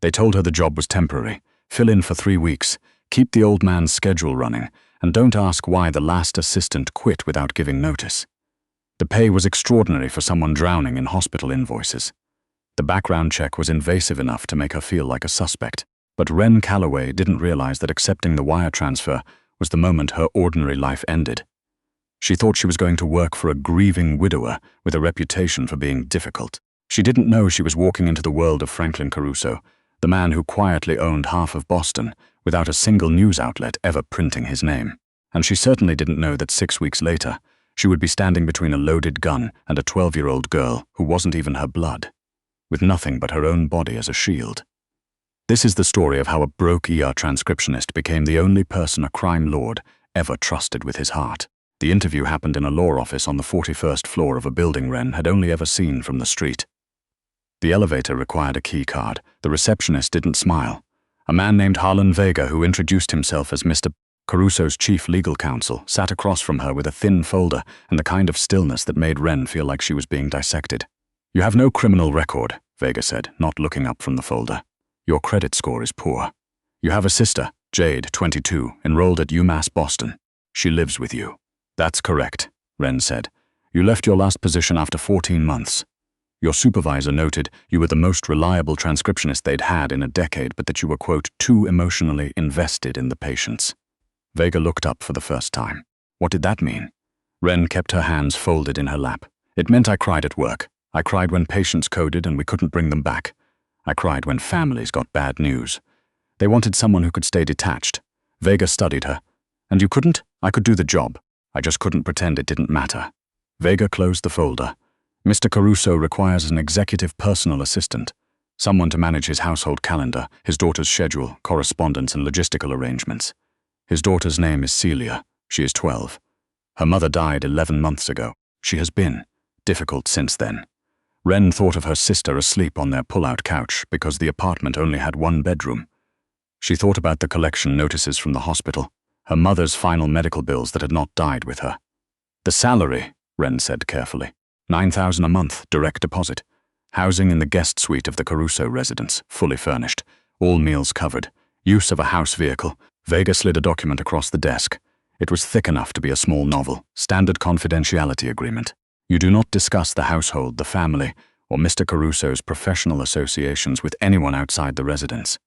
They told her the job was temporary. Fill in for 3 weeks, keep the old man's schedule running, and don't ask why the last assistant quit without giving notice. The pay was extraordinary for someone drowning in hospital invoices. The background check was invasive enough to make her feel like a suspect, but Wren Calloway didn't realize that accepting the wire transfer was the moment her ordinary life ended. She thought she was going to work for a grieving widower with a reputation for being difficult. She didn't know she was walking into the world of Franklin Caruso, the man who quietly owned half of Boston without a single news outlet ever printing his name. And she certainly didn't know that 6 weeks later, she would be standing between a loaded gun and a 12-year-old girl who wasn't even her blood, with nothing but her own body as a shield. This is the story of how a broke ER transcriptionist became the only person a crime lord ever trusted with his heart. The interview happened in a law office on the 41st floor of a building Wren had only ever seen from the street. The elevator required a key card. The receptionist didn't smile. A man named Harlan Vega, who introduced himself as Mr. Caruso's chief legal counsel, sat across from her with a thin folder and the kind of stillness that made Wren feel like she was being dissected. "You have no criminal record," Vega said, not looking up from the folder. "Your credit score is poor. You have a sister, Jade, 22, enrolled at UMass Boston. She lives with you." "That's correct," Wren said. "You left your last position after 14 months. Your supervisor noted you were the most reliable transcriptionist they'd had in a decade, but that you were, quote, too emotionally invested in the patients." Vega looked up for the first time. What did that mean? Wren kept her hands folded in her lap. "It meant I cried at work. I cried when patients coded and we couldn't bring them back. I cried when families got bad news. They wanted someone who could stay detached." Vega studied her. "And you couldn't? I could do the job. I just couldn't pretend it didn't matter." Vega closed the folder. "Mr. Caruso requires an executive personal assistant, someone to manage his household calendar, his daughter's schedule, correspondence, and logistical arrangements. His daughter's name is Celia. She is 12. Her mother died 11 months ago. She has been difficult since then." Wren thought of her sister asleep on their pull-out couch because the apartment only had 1 bedroom. She thought about the collection notices from the hospital, her mother's final medical bills that had not died with her. "The salary," Wren said carefully, $9,000 a month, direct deposit. Housing in the guest suite of the Caruso residence, fully furnished, all meals covered. Use of a house vehicle." Vega slid a document across the desk. It was thick enough to be a small novel. "Standard confidentiality agreement. You do not discuss the household, the family, or Mr. Caruso's professional associations with anyone outside the residence.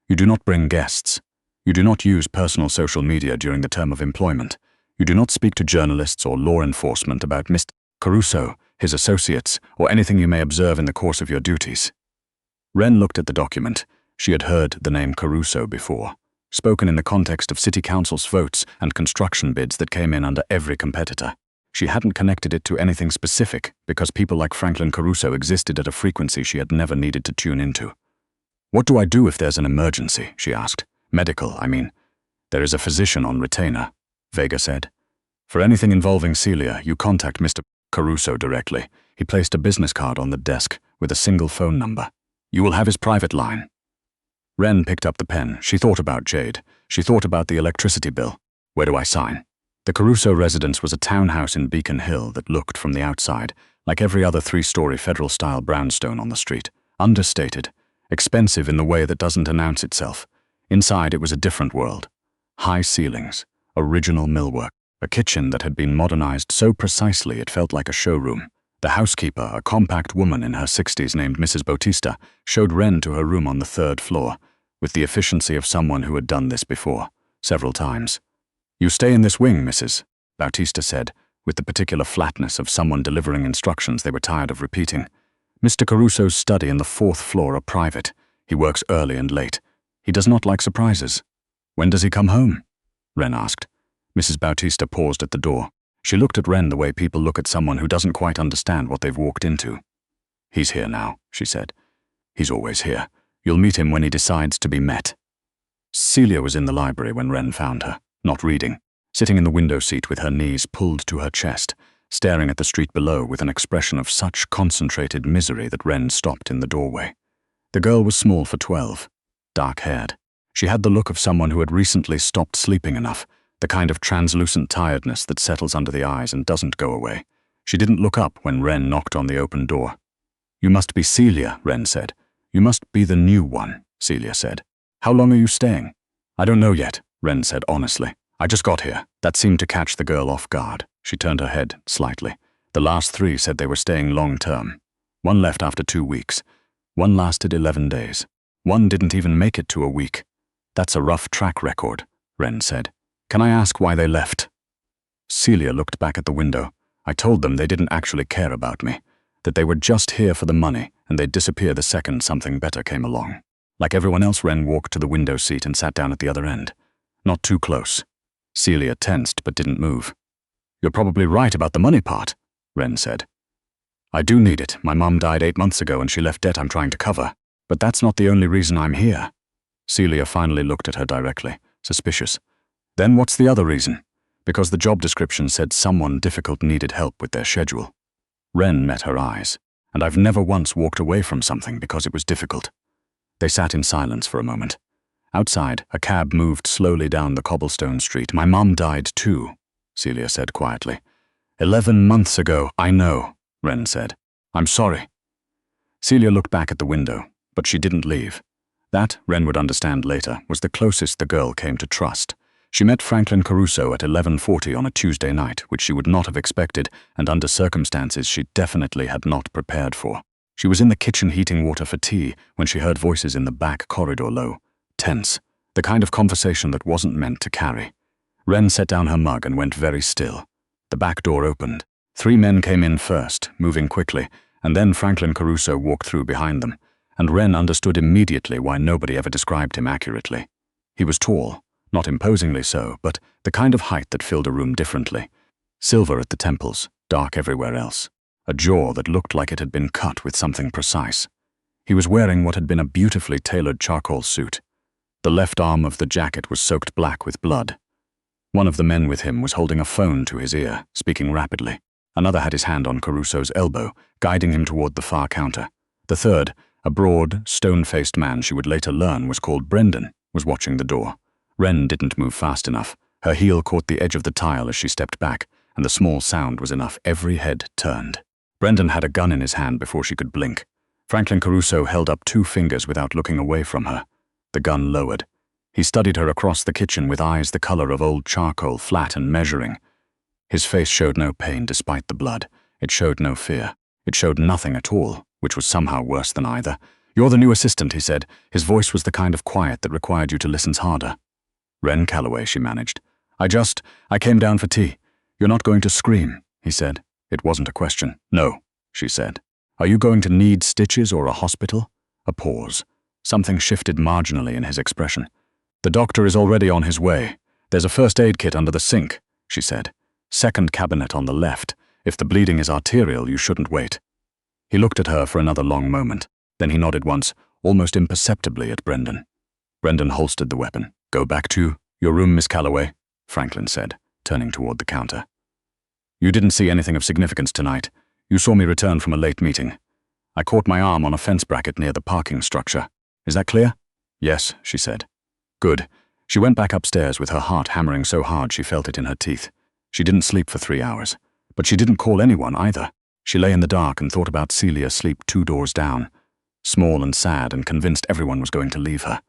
You do not bring guests. You do not use personal social media during the term of employment. You do not speak to journalists or law enforcement about Mr. Caruso, his associates, or anything you may observe in the course of your duties." Wren looked at the document. She had heard the name Caruso before, spoken in the context of city council's votes and construction bids that came in under every competitor. She hadn't connected it to anything specific because people like Franklin Caruso existed at a frequency she had never needed to tune into. "What do I do if there's an emergency?" she asked. "Medical, I mean." "There is a physician on retainer," Vega said. "For anything involving Celia, you contact Mr. Caruso directly." He placed a business card on the desk with a single phone number. "You will have his private line." Wren picked up the pen. She thought about Jade. She thought about the electricity bill. "Where do I sign?" The Caruso residence was a townhouse in Beacon Hill that looked, from the outside, like every other 3-story federal-style brownstone on the street. Understated. Expensive in the way that doesn't announce itself. Inside, it was a different world. High ceilings. Original millwork. A kitchen that had been modernized so precisely it felt like a showroom. The housekeeper, a compact woman in her 60s named Mrs. Bautista, showed Wren to her room on the 3rd floor, with the efficiency of someone who had done this before, several times. "You stay in this wing, Mrs." Bautista said, with the particular flatness of someone delivering instructions they were tired of repeating. "Mr. Caruso's study and the 4th floor are private. He works early and late. He does not like surprises." "When does he come home?" Wren asked. Mrs. Bautista paused at the door. She looked at Wren the way people look at someone who doesn't quite understand what they've walked into. "He's here now," she said. "He's always here. You'll meet him when he decides to be met." Celia was in the library when Wren found her, not reading, sitting in the window seat with her knees pulled to her chest, staring at the street below with an expression of such concentrated misery that Wren stopped in the doorway. The girl was small for 12, dark-haired. She had the look of someone who had recently stopped sleeping enough, the kind of translucent tiredness that settles under the eyes and doesn't go away. She didn't look up when Wren knocked on the open door. "You must be Celia," Wren said. "You must be the new one." Celia said. How long are you staying? I don't know yet, Ren said honestly. I just got here. That seemed to catch the girl off guard. She turned her head slightly. The last 3 said they were staying long-term. 1 left after 2 weeks. 1 lasted 11 days. 1 didn't even make it to a week. That's a rough track record, Ren said. Can I ask why they left? Celia looked back at the window. I told them they didn't actually care about me, that they were just here for the money and they'd disappear the second something better came along. Like everyone else, Ren walked to the window seat and sat down at the other end. Not too close. Celia tensed but didn't move. You're probably right about the money part, Ren said. I do need it. My mom died 8 months ago and she left debt I'm trying to cover. But that's not the only reason I'm here. Celia finally looked at her directly, suspicious. Then what's the other reason? Because the job description said someone difficult needed help with their schedule. Ren met her eyes, and I've never once walked away from something because it was difficult. They sat in silence for a moment. Outside, a cab moved slowly down the cobblestone street. My mom died too, Celia said quietly. 11 months ago, I know, Ren said. I'm sorry. Celia looked back at the window, but she didn't leave. That, Ren would understand later, was the closest the girl came to trust. She met Franklin Caruso at 11:40 on a Tuesday night, which she would not have expected, and under circumstances she definitely had not prepared for. She was in the kitchen heating water for tea when she heard voices in the back corridor low, tense, the kind of conversation that wasn't meant to carry. Ren set down her mug and went very still. The back door opened. 3 men came in first, moving quickly, and then Franklin Caruso walked through behind them, and Ren understood immediately why nobody ever described him accurately. He was tall, not imposingly so, but the kind of height that filled a room differently. Silver at the temples, dark everywhere else. A jaw that looked like it had been cut with something precise. He was wearing what had been a beautifully tailored charcoal suit. The left arm of the jacket was soaked black with blood. One of the men with him was holding a phone to his ear, speaking rapidly. Another had his hand on Caruso's elbow, guiding him toward the far counter. The third, a broad, stone-faced man she would later learn was called Brendan, was watching the door. Ren didn't move fast enough. Her heel caught the edge of the tile as she stepped back, and the small sound was enough. Every head turned. Brendan had a gun in his hand before she could blink. Franklin Caruso held up 2 fingers without looking away from her. The gun lowered. He studied her across the kitchen with eyes the color of old charcoal, flat and measuring. His face showed no pain despite the blood. It showed no fear. It showed nothing at all, which was somehow worse than either. You're the new assistant, he said. His voice was the kind of quiet that required you to listen harder. Ren Calloway, she managed. I came down for tea. You're not going to scream, he said. It wasn't a question. No, she said. Are you going to need stitches or a hospital? A pause. Something shifted marginally in his expression. The doctor is already on his way. There's a first aid kit under the sink, she said. 2nd cabinet on the left. If the bleeding is arterial, you shouldn't wait. He looked at her for another long moment. Then he nodded once, almost imperceptibly at Brendan. Brendan holstered the weapon. Go back to your room, Miss Calloway, Franklin said, turning toward the counter. You didn't see anything of significance tonight. You saw me return from a late meeting. I caught my arm on a fence bracket near the parking structure. Is that clear? Yes, she said. Good. She went back upstairs with her heart hammering so hard she felt it in her teeth. She didn't sleep for 3 hours. But she didn't call anyone either. She lay in the dark and thought about Celia asleep 2 doors down, small and sad and convinced everyone was going to leave her.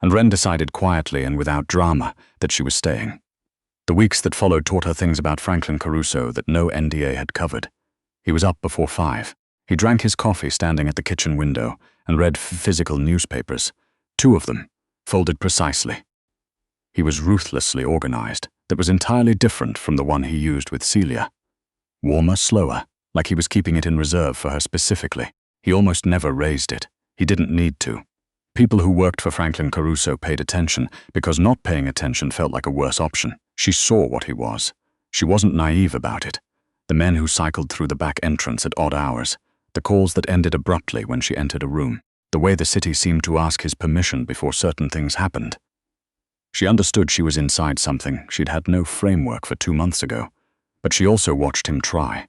And Ren decided quietly and without drama that she was staying. The weeks that followed taught her things about Franklin Caruso that no NDA had covered. He was up before 5. He drank his coffee standing at the kitchen window and read physical newspapers, 2 of them, folded precisely. He was ruthlessly organized, that was entirely different from the one he used with Celia. Warmer, slower, like he was keeping it in reserve for her specifically. He almost never raised it. He didn't need to. People who worked for Franklin Caruso paid attention because not paying attention felt like a worse option. She saw what he was. She wasn't naive about it. The men who cycled through the back entrance at odd hours, the calls that ended abruptly when she entered a room, the way the city seemed to ask his permission before certain things happened. She understood she was inside something she'd had no framework for 2 months ago, but she also watched him try.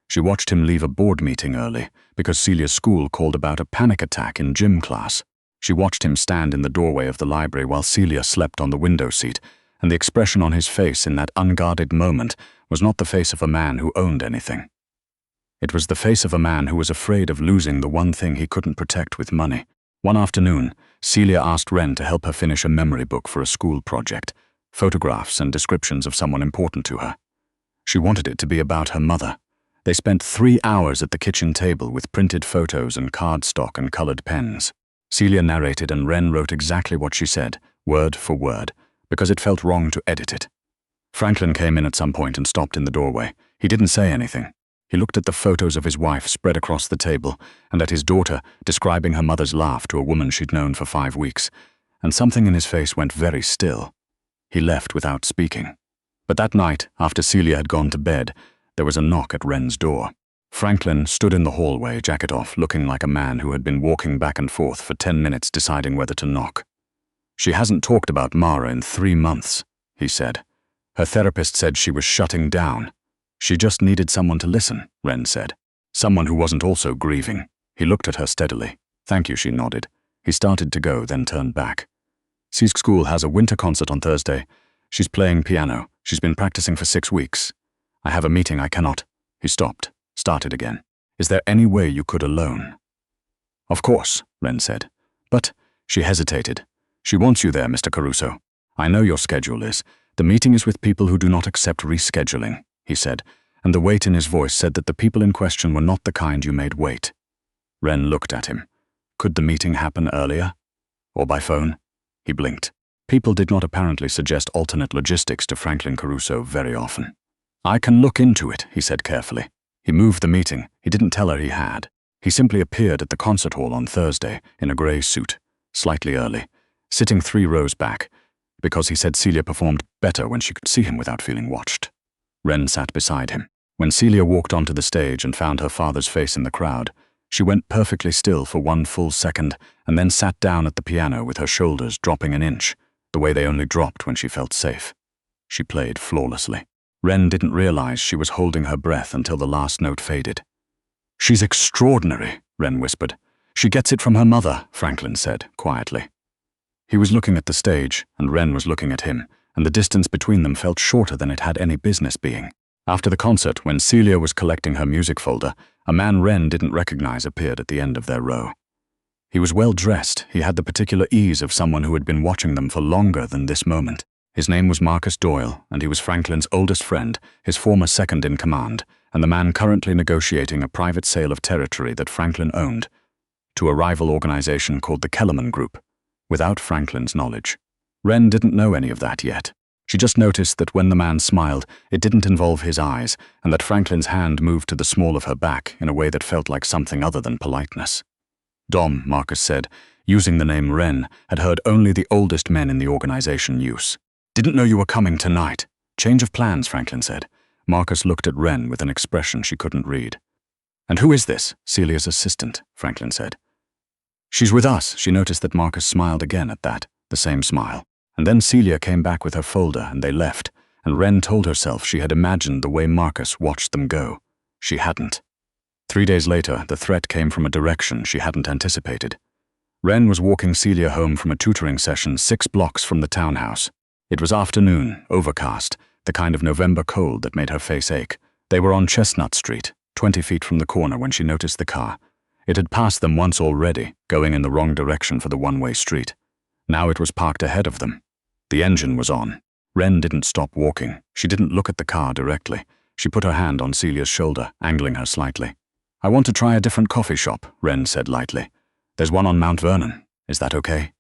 She watched him leave a board meeting early because Celia's school called about a panic attack in gym class. She watched him stand in the doorway of the library while Celia slept on the window seat, and the expression on his face in that unguarded moment was not the face of a man who owned anything. It was the face of a man who was afraid of losing the one thing he couldn't protect with money. One afternoon, Celia asked Wren to help her finish a memory book for a school project, photographs and descriptions of someone important to her. She wanted it to be about her mother. They spent 3 hours at the kitchen table with printed photos and cardstock and colored pens. Celia narrated and Wren wrote exactly what she said, word for word, because it felt wrong to edit it. Franklin came in at some point and stopped in the doorway. He didn't say anything. He looked at the photos of his wife spread across the table and at his daughter describing her mother's laugh to a woman she'd known for 5 weeks, and something in his face went very still. He left without speaking. But that night, after Celia had gone to bed, there was a knock at Wren's door. Franklin stood in the hallway, jacket off, looking like a man who had been walking back and forth for 10 minutes deciding whether to knock. "She hasn't talked about Mara in 3 months, he said. Her therapist said she was shutting down. She just needed someone to listen, Wren said. Someone who wasn't also grieving. He looked at her steadily. Thank you, she nodded. He started to go, then turned back. C's school has a winter concert on Thursday. She's playing piano. She's been practicing for 6 weeks. I have a meeting I cannot. He stopped, started again. Is there any way you could alone? Of course, Wren said. But, she hesitated. She wants you there, Mr. Caruso. I know your schedule is. The meeting is with people who do not accept rescheduling, he said, and the weight in his voice said that the people in question were not the kind you made wait. Wren looked at him. Could the meeting happen earlier? Or by phone? He blinked. People did not apparently suggest alternate logistics to Franklin Caruso very often. I can look into it, he said carefully. He moved the meeting. He didn't tell her he had. He simply appeared at the concert hall on Thursday in a grey suit, slightly early, sitting 3 rows back, because he said Celia performed better when she could see him without feeling watched. Wren sat beside him. When Celia walked onto the stage and found her father's face in the crowd, she went perfectly still for 1 full second and then sat down at the piano with her shoulders dropping an inch, the way they only dropped when she felt safe. She played flawlessly. Wren didn't realize she was holding her breath until the last note faded. She's extraordinary, Wren whispered. She gets it from her mother, Franklin said, quietly. He was looking at the stage, and Wren was looking at him, and the distance between them felt shorter than it had any business being. After the concert, when Celia was collecting her music folder, a man Wren didn't recognize appeared at the end of their row. He was well dressed. He had the particular ease of someone who had been watching them for longer than this moment. His name was Marcus Doyle, and he was Franklin's oldest friend, his former second-in-command, and the man currently negotiating a private sale of territory that Franklin owned to a rival organization called the Kellerman Group, without Franklin's knowledge. Wren didn't know any of that yet. She just noticed that when the man smiled, it didn't involve his eyes, and that Franklin's hand moved to the small of her back in a way that felt like something other than politeness. Dom, Marcus said, using the name Wren, had heard only the oldest men in the organization use. Didn't know you were coming tonight. Change of plans, Franklin said. Marcus looked at Wren with an expression she couldn't read. And who is this? Celia's assistant, Franklin said. She's with us. She noticed that Marcus smiled again at that, the same smile. And then Celia came back with her folder and they left, and Wren told herself she had imagined the way Marcus watched them go. She hadn't. 3 days later, the threat came from a direction she hadn't anticipated. Wren was walking Celia home from a tutoring session 6 blocks from the townhouse. It was afternoon, overcast, the kind of November cold that made her face ache. They were on Chestnut Street, 20 feet from the corner when she noticed the car. It had passed them once already, going in the wrong direction for the one-way street. Now it was parked ahead of them. The engine was on. Wren didn't stop walking. She didn't look at the car directly. She put her hand on Celia's shoulder, angling her slightly. I want to try a different coffee shop, Wren said lightly. There's one on Mount Vernon. Is that okay?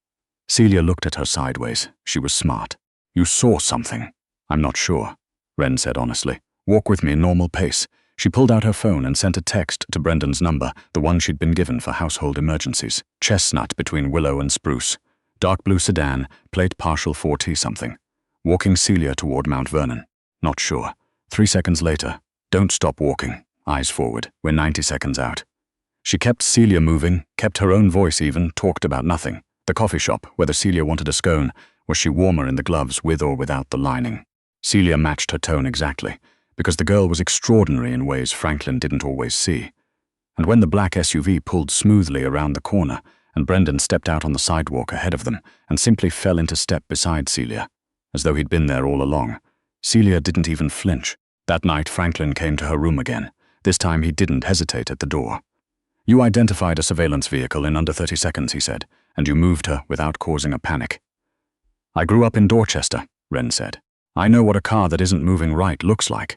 Celia looked at her sideways. She was smart. You saw something. I'm not sure, Wren said honestly. Walk with me, normal pace. She pulled out her phone and sent a text to Brendan's number, the one she'd been given for household emergencies. Chestnut between Willow and Spruce. Dark blue sedan, plate partial 4T something. Walking Celia toward Mount Vernon. Not sure. 3 seconds later. Don't stop walking. Eyes forward. We're 90 seconds out. She kept Celia moving, kept her own voice even, talked about nothing. The coffee shop, whether Celia wanted a scone, was she warmer in the gloves with or without the lining? Celia matched her tone exactly, because the girl was extraordinary in ways Franklin didn't always see. And when the black SUV pulled smoothly around the corner, and Brendan stepped out on the sidewalk ahead of them and simply fell into step beside Celia, as though he'd been there all along, Celia didn't even flinch. That night Franklin came to her room again. This time he didn't hesitate at the door. You identified a surveillance vehicle in under 30 seconds, he said, and you moved her without causing a panic. I grew up in Dorchester, Wren said. I know what a car that isn't moving right looks like.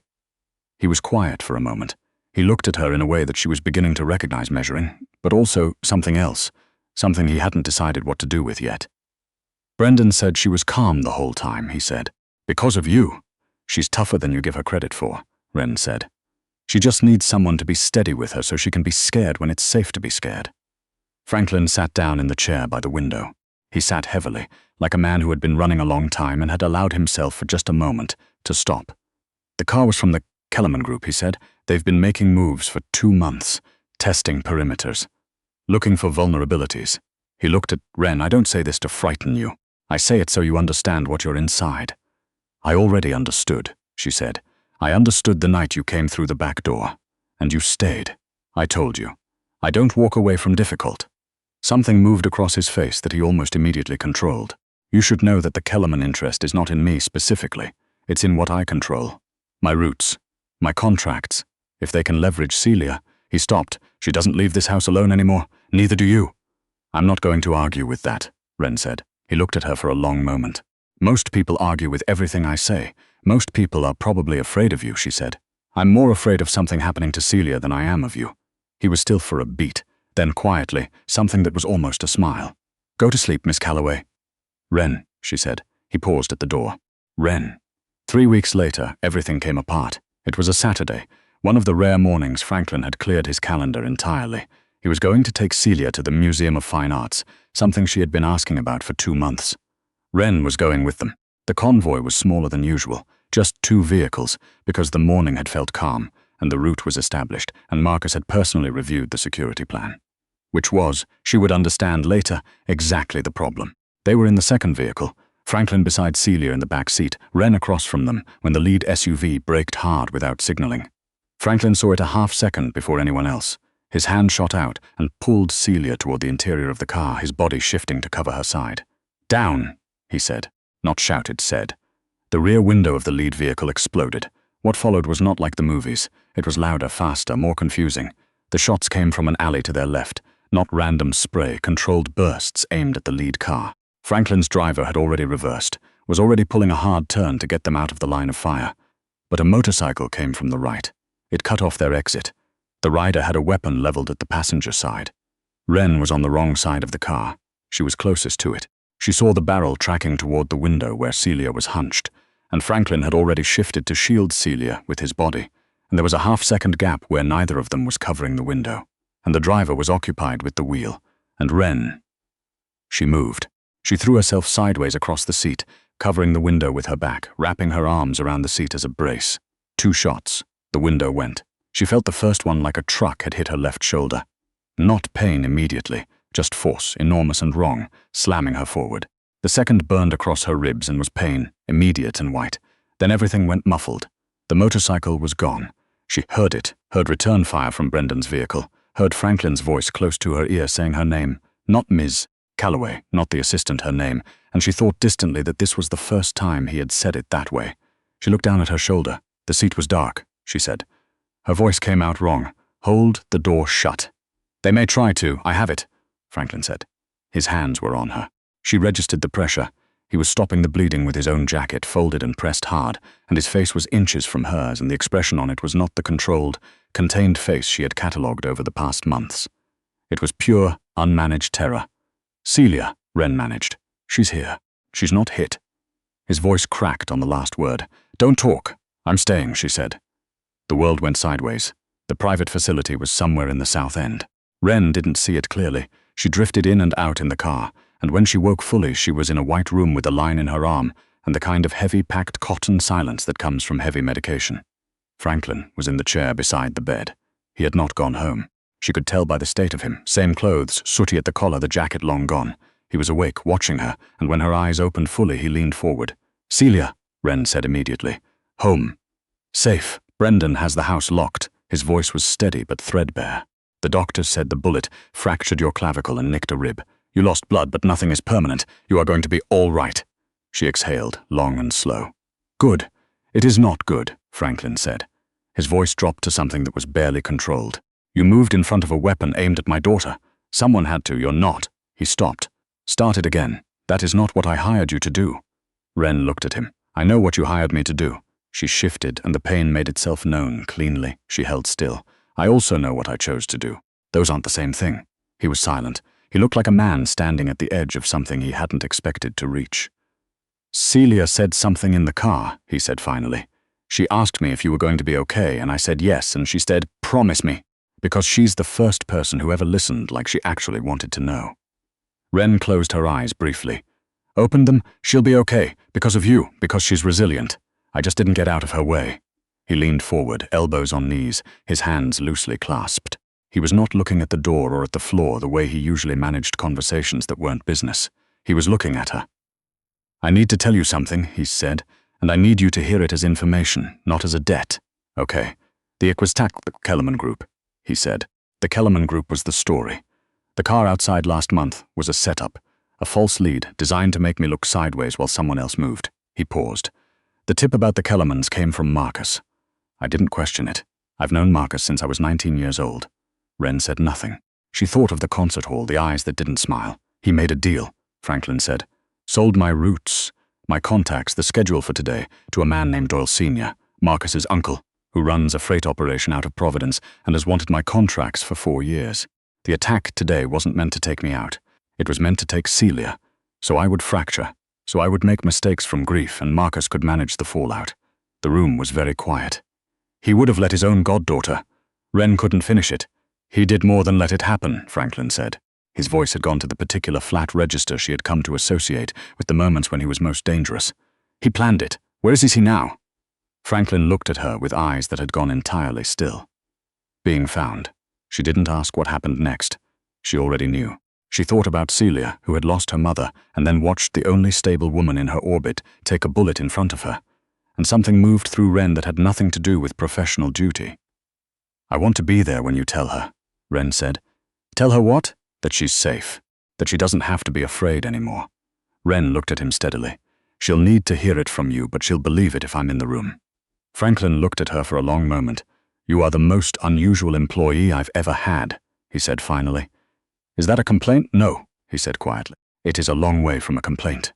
He was quiet for a moment. He looked at her in a way that she was beginning to recognize measuring, but also something else, something he hadn't decided what to do with yet. Brendan said she was calm the whole time, he said. Because of you. She's tougher than you give her credit for, Wren said. She just needs someone to be steady with her so she can be scared when it's safe to be scared. Franklin sat down in the chair by the window. He sat heavily, like a man who had been running a long time and had allowed himself for just a moment to stop. The car was from the Kellerman Group, he said. They've been making moves for 2 months, testing perimeters, looking for vulnerabilities. He looked at Wren. I don't say this to frighten you. I say it so you understand what you're inside. I already understood, she said. I understood the night you came through the back door, and you stayed. I told you. I don't walk away from difficult. Something moved across his face that he almost immediately controlled. You should know that the Kellerman interest is not in me specifically. It's in what I control. My roots. My contracts. If they can leverage Celia. He stopped. She doesn't leave this house alone anymore. Neither do you. I'm not going to argue with that, Wren said. He looked at her for a long moment. Most people argue with everything I say. Most people are probably afraid of you, she said. I'm more afraid of something happening to Celia than I am of you. He was still for a beat. Then quietly, something that was almost a smile. Go to sleep, Miss Calloway. Wren, she said. He paused at the door. Wren. 3 weeks later, everything came apart. It was a Saturday, one of the rare mornings Franklin had cleared his calendar entirely. He was going to take Celia to the Museum of Fine Arts, something she had been asking about for 2 months. Wren was going with them. The convoy was smaller than usual, just 2 vehicles, because the morning had felt calm, and the route was established, and Marcus had personally reviewed the security plan. Which was, she would understand later, exactly the problem. They were in the second vehicle, Franklin beside Celia in the back seat, Wren across from them, when the lead SUV braked hard without signaling. Franklin saw it a half-second before anyone else. His hand shot out and pulled Celia toward the interior of the car, his body shifting to cover her side. Down, he said. Not shouted, said. The rear window of the lead vehicle exploded. What followed was not like the movies. It was louder, faster, more confusing. The shots came from an alley to their left, not random spray, controlled bursts aimed at the lead car. Franklin's driver had already reversed, was already pulling a hard turn to get them out of the line of fire. But a motorcycle came from the right. It cut off their exit. The rider had a weapon leveled at the passenger side. Wren was on the wrong side of the car. She was closest to it. She saw the barrel tracking toward the window where Celia was hunched, and Franklin had already shifted to shield Celia with his body, and there was a half-second gap where neither of them was covering the window, and the driver was occupied with the wheel, and Wren. She moved. She threw herself sideways across the seat, covering the window with her back, wrapping her arms around the seat as a brace. 2 shots. The window went. She felt the first one like a truck had hit her left shoulder. Not pain immediately, just force, enormous and wrong, slamming her forward. The second burned across her ribs and was pain, immediate and white. Then everything went muffled. The motorcycle was gone. She heard it, heard return fire from Brendan's vehicle, heard Franklin's voice close to her ear saying her name, not Ms. Calloway, not the assistant, her name, and she thought distantly that this was the first time he had said it that way. She looked down at her shoulder. The seat was dark, she said. Her voice came out wrong. Hold the door shut. They may try to, I have it, Franklin said. His hands were on her. She registered the pressure. He was stopping the bleeding with his own jacket, folded and pressed hard, and his face was inches from hers, and the expression on it was not the controlled, contained face she had catalogued over the past months. It was pure, unmanaged terror. Celia, Wren managed. She's here. She's not hit. His voice cracked on the last word. Don't talk. I'm staying, she said. The world went sideways. The private facility was somewhere in the south end. Wren didn't see it clearly. She drifted in and out in the car, and when she woke fully, she was in a white room with a line in her arm and the kind of heavy packed cotton silence that comes from heavy medication. Franklin was in the chair beside the bed. He had not gone home. She could tell by the state of him. Same clothes, sooty at the collar, the jacket long gone. He was awake, watching her, and when her eyes opened fully, he leaned forward. Celia, Wren said immediately. Home. Safe. Brendan has the house locked. His voice was steady but threadbare. The doctors said the bullet fractured your clavicle and nicked a rib. You lost blood, but nothing is permanent. You are going to be all right. She exhaled, long and slow. Good. It is not good, Franklin said. His voice dropped to something that was barely controlled. You moved in front of a weapon aimed at my daughter. Someone had to, you're not. He stopped. Start it again. That is not what I hired you to do. Ren looked at him. I know what you hired me to do. She shifted, and the pain made itself known cleanly. She held still. I also know what I chose to do. Those aren't the same thing. He was silent. He looked like a man standing at the edge of something he hadn't expected to reach. Celia said something in the car, he said finally. She asked me if you were going to be okay, and I said yes, and she said, promise me, because she's the first person who ever listened like she actually wanted to know. Ren closed her eyes briefly. Opened them, she'll be okay, because of you, because she's resilient. I just didn't get out of her way. He leaned forward, elbows on knees, his hands loosely clasped. He was not looking at the door or at the floor the way he usually managed conversations that weren't business. He was looking at her. I need to tell you something, he said, and I need you to hear it as information, not as a debt. Okay. The Kellerman Group, he said. The Kellerman Group was the story. The car outside last month was a setup, a false lead designed to make me look sideways while someone else moved. He paused. The tip about the Kellermans came from Marcus. I didn't question it. I've known Marcus since I was 19 years old. Ren said nothing. She thought of the concert hall, the eyes that didn't smile. He made a deal, Franklin said. Sold my roots, my contacts, the schedule for today, to a man named Doyle Sr., Marcus's uncle, who runs a freight operation out of Providence and has wanted my contracts for 4 years. The attack today wasn't meant to take me out. It was meant to take Celia, so I would fracture, so I would make mistakes from grief and Marcus could manage the fallout. The room was very quiet. He would have let his own goddaughter. Ren couldn't finish it. He did more than let it happen, Franklin said. His voice had gone to the particular flat register she had come to associate with the moments when he was most dangerous. He planned it. Where is he now? Franklin looked at her with eyes that had gone entirely still. Being found. She didn't ask what happened next. She already knew. She thought about Celia, who had lost her mother, and then watched the only stable woman in her orbit take a bullet in front of her. And something moved through Ren that had nothing to do with professional duty. I want to be there when you tell her, Ren said. Tell her what? That she's safe. That she doesn't have to be afraid anymore. Ren looked at him steadily. She'll need to hear it from you, but she'll believe it if I'm in the room. Franklin looked at her for a long moment. You are the most unusual employee I've ever had, he said finally. Is that a complaint? No, he said quietly. It is a long way from a complaint.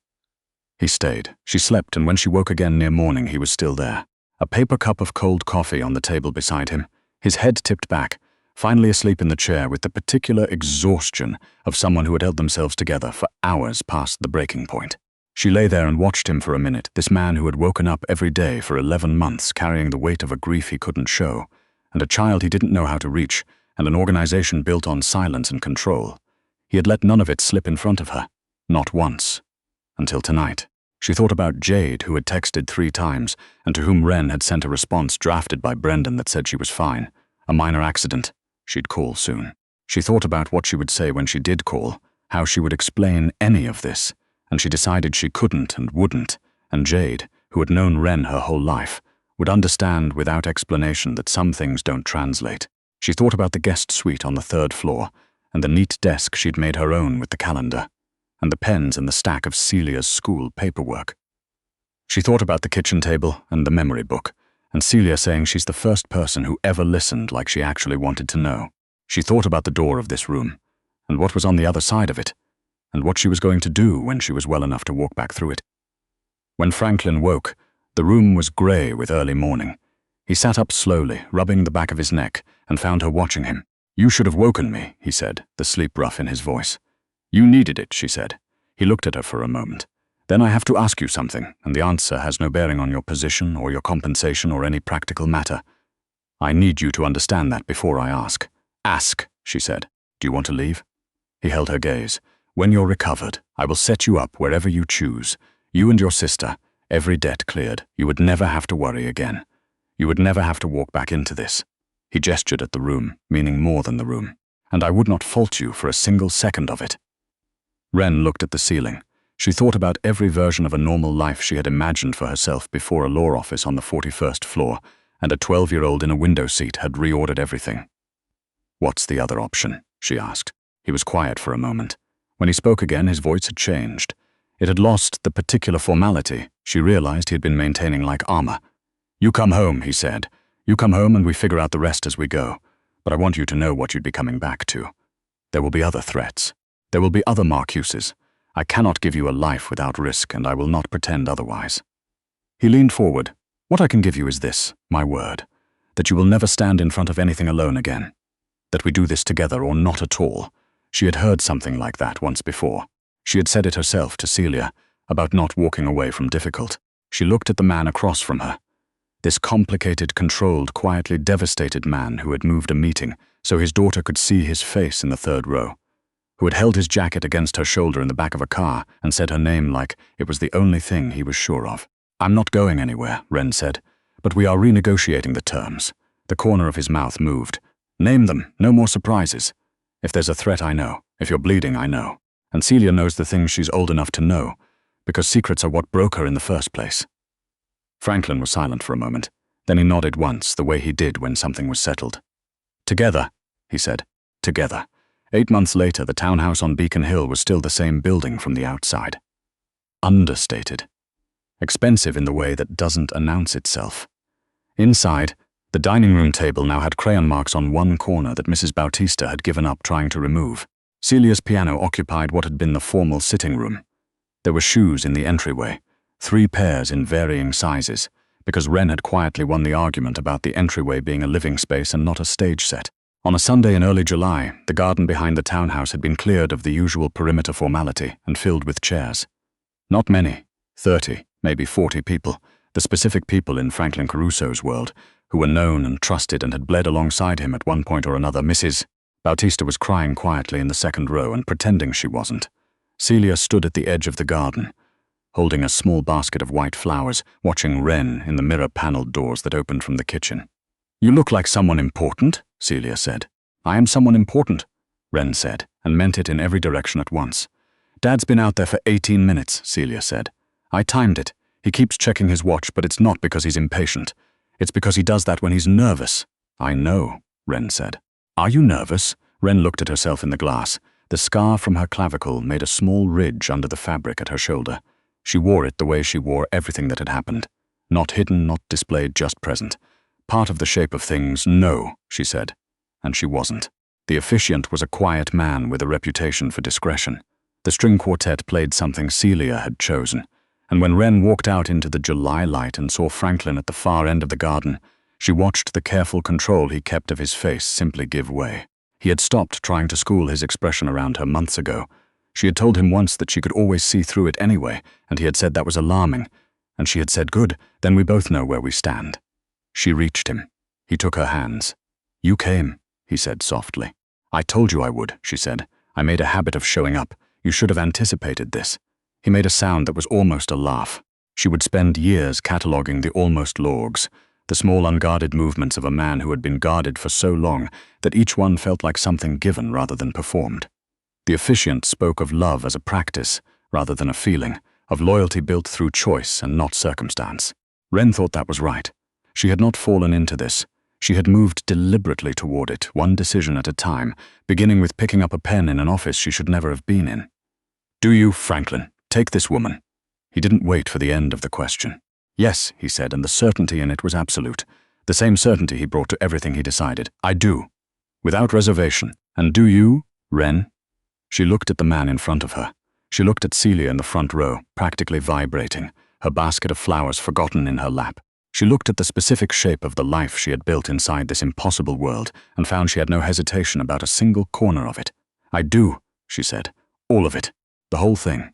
He stayed. She slept, and when she woke again near morning, he was still there. A paper cup of cold coffee on the table beside him, his head tipped back, finally asleep in the chair with the particular exhaustion of someone who had held themselves together for hours past the breaking point. She lay there and watched him for a minute, this man who had woken up every day for 11 months carrying the weight of a grief he couldn't show, and a child he didn't know how to reach, and an organization built on silence and control. He had let none of it slip in front of her. Not once. Until tonight. She thought about Jade, who had texted 3 times, and to whom Ren had sent a response drafted by Brendan that said she was fine. A minor accident. She'd call soon. She thought about what she would say when she did call, how she would explain any of this, and she decided she couldn't and wouldn't, and Jade, who had known Ren her whole life, would understand without explanation that some things don't translate. She thought about the guest suite on the 3rd floor, and the neat desk she'd made her own with the calendar, and the pens and the stack of Celia's school paperwork. She thought about the kitchen table and the memory book, and Celia saying she's the first person who ever listened like she actually wanted to know. She thought about the door of this room, and what was on the other side of it, and what she was going to do when she was well enough to walk back through it. When Franklin woke, the room was grey with early morning. He sat up slowly, rubbing the back of his neck, and found her watching him. You should have woken me, he said, the sleep rough in his voice. You needed it, she said. He looked at her for a moment. Then I have to ask you something, and the answer has no bearing on your position or your compensation or any practical matter. I need you to understand that before I ask. Ask, she said. Do you want to leave? He held her gaze. When you're recovered, I will set you up wherever you choose. You and your sister, every debt cleared. You would never have to worry again. You would never have to walk back into this. He gestured at the room, meaning more than the room. And I would not fault you for a single second of it. Ren looked at the ceiling. She thought about every version of a normal life she had imagined for herself before a law office on the 41st floor, and a 12-year-old in a window seat had reordered everything. What's the other option? She asked. He was quiet for a moment. When he spoke again, his voice had changed. It had lost the particular formality she realized he had been maintaining like armor. You come home, he said. You come home and we figure out the rest as we go. But I want you to know what you'd be coming back to. There will be other threats. There will be other Marcuses. I cannot give you a life without risk, and I will not pretend otherwise." He leaned forward. "What I can give you is this, my word, that you will never stand in front of anything alone again. That we do this together or not at all." She had heard something like that once before. She had said it herself to Celia, about not walking away from difficult. She looked at the man across from her. This complicated, controlled, quietly devastated man who had moved a meeting so his daughter could see his face in the third row, who had held his jacket against her shoulder in the back of a car and said her name like it was the only thing he was sure of. "I'm not going anywhere," Ren said, "but we are renegotiating the terms." The corner of his mouth moved. "Name them, no more surprises. If there's a threat, I know. If you're bleeding, I know. And Celia knows the things she's old enough to know, because secrets are what broke her in the first place." Franklin was silent for a moment. Then he nodded once, the way he did when something was settled. "Together," he said. "Together." 8 months later, the townhouse on Beacon Hill was still the same building from the outside. Understated. Expensive in the way that doesn't announce itself. Inside, the dining room table now had crayon marks on one corner that Mrs. Bautista had given up trying to remove. Celia's piano occupied what had been the formal sitting room. There were shoes in the entryway, 3 pairs in varying sizes, because Ren had quietly won the argument about the entryway being a living space and not a stage set. On a Sunday in early July, the garden behind the townhouse had been cleared of the usual perimeter formality and filled with chairs. Not many, 30, maybe 40 people, the specific people in Franklin Caruso's world, who were known and trusted and had bled alongside him at one point or another. Mrs. Bautista was crying quietly in the second row and pretending she wasn't. Celia stood at the edge of the garden, holding a small basket of white flowers, watching Ren in the mirror-paneled doors that opened from the kitchen. "You look like someone important," Celia said. "I am someone important," Ren said, and meant it in every direction at once. "Dad's been out there for 18 minutes, Celia said. "I timed it. He keeps checking his watch, but it's not because he's impatient. It's because he does that when he's nervous." "I know," Ren said. "Are you nervous?" Ren looked at herself in the glass. The scar from her clavicle made a small ridge under the fabric at her shoulder. She wore it the way she wore everything that had happened. Not hidden, not displayed, just present. Part of the shape of things, no, she said. And she wasn't. The officiant was a quiet man with a reputation for discretion. The string quartet played something Celia had chosen. And when Ren walked out into the July light and saw Franklin at the far end of the garden, she watched the careful control he kept of his face simply give way. He had stopped trying to school his expression around her months ago. She had told him once that she could always see through it anyway, and he had said that was alarming. And she had said, "Good, then we both know where we stand." She reached him. He took her hands. "You came," he said softly. "I told you I would," she said. "I made a habit of showing up. You should have anticipated this." He made a sound that was almost a laugh. She would spend years cataloguing the almost logs, the small unguarded movements of a man who had been guarded for so long that each one felt like something given rather than performed. The officiant spoke of love as a practice rather than a feeling, of loyalty built through choice and not circumstance. Ren thought that was right. She had not fallen into this. She had moved deliberately toward it, one decision at a time, beginning with picking up a pen in an office she should never have been in. "Do you, Franklin, take this woman?" He didn't wait for the end of the question. "Yes," he said, and the certainty in it was absolute. The same certainty he brought to everything he decided. "I do. Without reservation. And do you, Ren?" She looked at the man in front of her. She looked at Celia in the front row, practically vibrating, her basket of flowers forgotten in her lap. She looked at the specific shape of the life she had built inside this impossible world and found she had no hesitation about a single corner of it. "I do," she said. "All of it. The whole thing."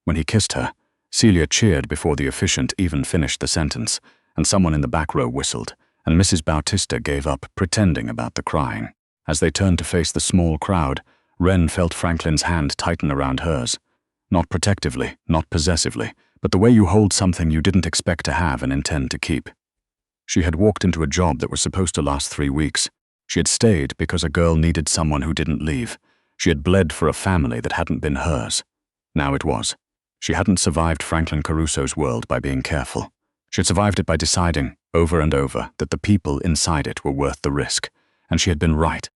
When he kissed her, Celia cheered before the officiant even finished the sentence, and someone in the back row whistled, and Mrs. Bautista gave up, pretending about the crying. As they turned to face the small crowd, Ren felt Franklin's hand tighten around hers. Not protectively, not possessively, but the way you hold something you didn't expect to have and intend to keep. She had walked into a job that was supposed to last 3 weeks. She had stayed because a girl needed someone who didn't leave. She had bled for a family that hadn't been hers. Now it was. She hadn't survived Franklin Caruso's world by being careful. She had survived it by deciding, over and over, that the people inside it were worth the risk. And she had been right.